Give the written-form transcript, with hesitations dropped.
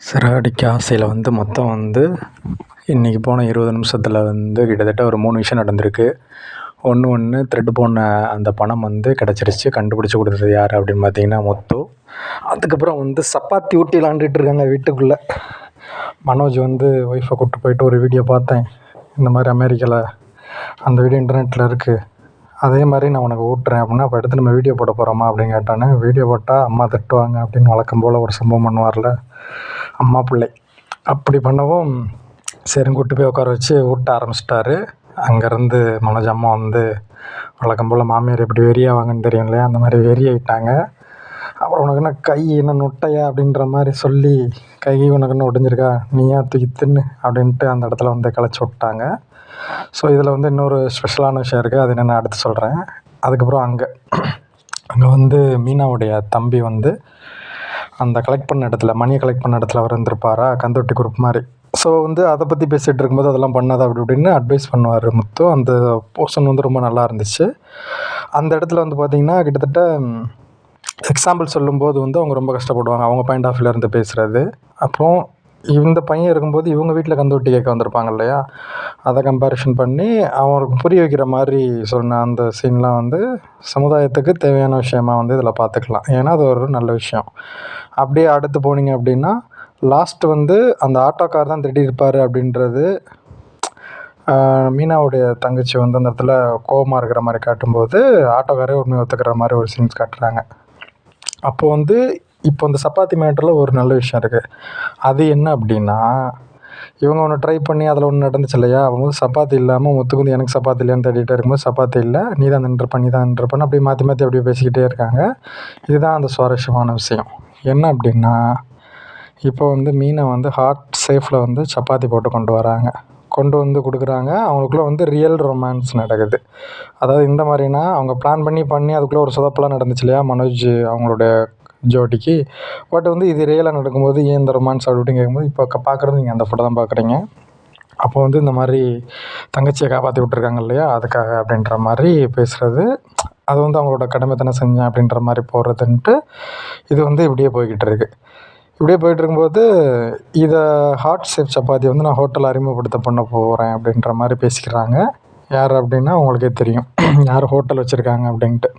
சிறகடிக்க ஆசையில் மொத்தம் இன்றைக்கி போன 20 நிமிஷத்தில் கிட்டத்தட்ட ஒரு 3 விஷயம் நடந்திருக்கு. ஒன்று த்ரெட் போன அந்த பணம் கிடச்சிருச்சு. கண்டுபிடிச்சி கொடுத்தது யார் அப்படின்னு பார்த்தீங்கன்னா முத்து. அதுக்கப்புறம் சப்பாத்தி ஊட்டி விளாண்டுட்டு இருக்காங்க வீட்டுக்குள்ளே. மனோஜ் ஒய்ஃபை கூப்பிட்டு போயிட்டு ஒரு வீடியோ பார்த்தேன், இந்த மாதிரி அமெரிக்காவில் அந்த வீடியோ இன்டர்நெட்டில் இருக்குது, அதே மாதிரி நான் உனக்கு ஊட்டுறேன் அப்படின்னா, அப்போ எடுத்து நம்ம வீடியோ போட போகிறோமா அப்படின்னு கேட்டானே. வீடியோ போட்டால் அம்மா திட்டுவாங்க அப்படின்னு வழக்கம் போல் ஒரு சம்பவம் பண்ணுவார்ல அம்மா பிள்ளை. அப்படி பண்ணவும் சரின்னு கூப்பிட்டு போய் உட்கார வச்சு ஊட்ட ஆரம்பிச்சிட்டாரு. அங்கேருந்து மனோஜ் அம்மா வழக்கம் போல் மாமியார் எப்படி வெறியாவாங்கன்னு தெரியும் இல்லையா, அந்த மாதிரி வெறி ஆகிட்டாங்க. அப்புறம் உனக்கு என்ன கை என்ன நொட்டையா அப்படின்ற மாதிரி சொல்லி, கை உனக்கு என்ன ஒடிஞ்சிருக்கா, நீயா தூக்கி தின்னு அப்படின்ட்டு அந்த இடத்துல கலைச்சி விட்டாங்க. ஸோ இதில் இன்னொரு ஸ்பெஷலான விஷயம் இருக்குது, அது என்னென்னு அடுத்து சொல்கிறேன். அதுக்கப்புறம் அங்கே மீனாவுடைய தம்பி அந்த கலெக்ட் பண்ண இடத்துல, மணியை கலெக்ட் பண்ண இடத்துல அவர் இருந்திருப்பாரா, கந்தொட்டி குரூப் மாதிரி. ஸோ அதை பற்றி பேசிகிட்டு இருக்கும்போது அதெல்லாம் பண்ணாத அப்படி இப்படின்னு அட்வைஸ் பண்ணுவார் முத்து. அந்த போர்ஷன் ரொம்ப நல்லா இருந்துச்சு. அந்த இடத்துல பார்த்திங்கன்னா கிட்டத்தட்ட எக்ஸாம்பிள் சொல்லும்போது அவங்க ரொம்ப கஷ்டப்படுவாங்க, அவங்க பாயிண்ட் ஆஃப் வியூலேருந்து பேசுகிறது. அப்புறம் இந்த பையன் இருக்கும்போது இவங்க வீட்டில் கந்தொட்டி கேட்க வந்திருப்பாங்க இல்லையா, அதை கம்பேரிஷன் பண்ணி அவருக்கு புரிய வைக்கிற மாதிரி சொன்ன அந்த சீன்லாம் சமுதாயத்துக்கு தேவையான விஷயமா இதில் பார்த்துக்கலாம். ஏன்னா அது ஒரு நல்ல விஷயம். அப்படியே அடுத்து போனீங்க அப்படின்னா, லாஸ்ட் அந்த ஆட்டோக்கார் தான் திட்டிருப்பார் அப்படின்றது மீனாவுடைய தங்கச்சி அந்த இடத்துல கோபமாக இருக்கிற மாதிரி காட்டும்போது ஆட்டோக்காரே உண்மையை ஒத்துக்கிற மாதிரி ஒரு சீன்ஸ் காட்டுறாங்க. அப்போது இப்போ இந்த சப்பாத்தி மேட்டரில் ஒரு நல்ல விஷயம் இருக்குது. அது என்ன அப்படின்னா, இவங்க ஒன்று ட்ரை பண்ணி அதில் ஒன்று நடந்துச்சு இல்லையா, அவங்க சப்பாத்தி இல்லாமல் முத்துக்கு எனக்கு சப்பாத்தி இல்லையான்னு தேடிகிட்டே இருக்கும்போது, சப்பாத்தி இல்லை, நீ தான் நின்றுப்பண்ணி அப்படியே மாற்றி மாற்றி அப்படியே பேசிக்கிட்டே இருக்காங்க. இதுதான் அந்த சுவாரஸ்யமான விஷயம். என்ன அப்படின்னா, இப்போ மீனை ஹாட் சேஃபில் சப்பாத்தி போட்டு கொண்டு வராங்க, கொண்டு கொடுக்குறாங்க. அவங்களுக்குள்ளே ரியல் ரொமான்ஸ் நடக்குது. அதாவது இந்த மாதிரினா, அவங்க பிளான் பண்ணி அதுக்குள்ளே ஒரு சொதப்பெல்லாம் நடந்துச்சு இல்லையா மனோஜ் அவங்களோட ஜோடிக்கு. பட் இது ரியலாக நடக்கும்போது ஏன் இந்த ரொமான்ஸ் அப்படின்னு கேட்கும்போது, இப்போ பார்க்குறது நீங்கள் அந்த ஃபோட்டோ தான் பார்க்குறீங்க. அப்போ இந்த மாதிரி தங்கச்சியை காப்பாற்றி விட்ருக்காங்க இல்லையா, அதுக்காக அப்படின்ற மாதிரி பேசுகிறது. அது அவங்களோட கடமை தானே செஞ்சேன் அப்படின்ற மாதிரி போகிறதுன்ட்டு இது இப்படியே போய்கிட்டு இருக்குது. இப்படியே போய்ட்டு இருக்கும்போது இதை ஹாட் சேஃப் சப்பாத்தி நான் ஹோட்டலில் அறிமுகப்படுத்த பண்ண போகிறேன் அப்படின்ற மாதிரி பேசிக்கிறாங்க. யார் அப்படின்னா உங்களுக்கே தெரியும் யார் ஹோட்டல் வச்சுருக்காங்க அப்படின்ட்டு.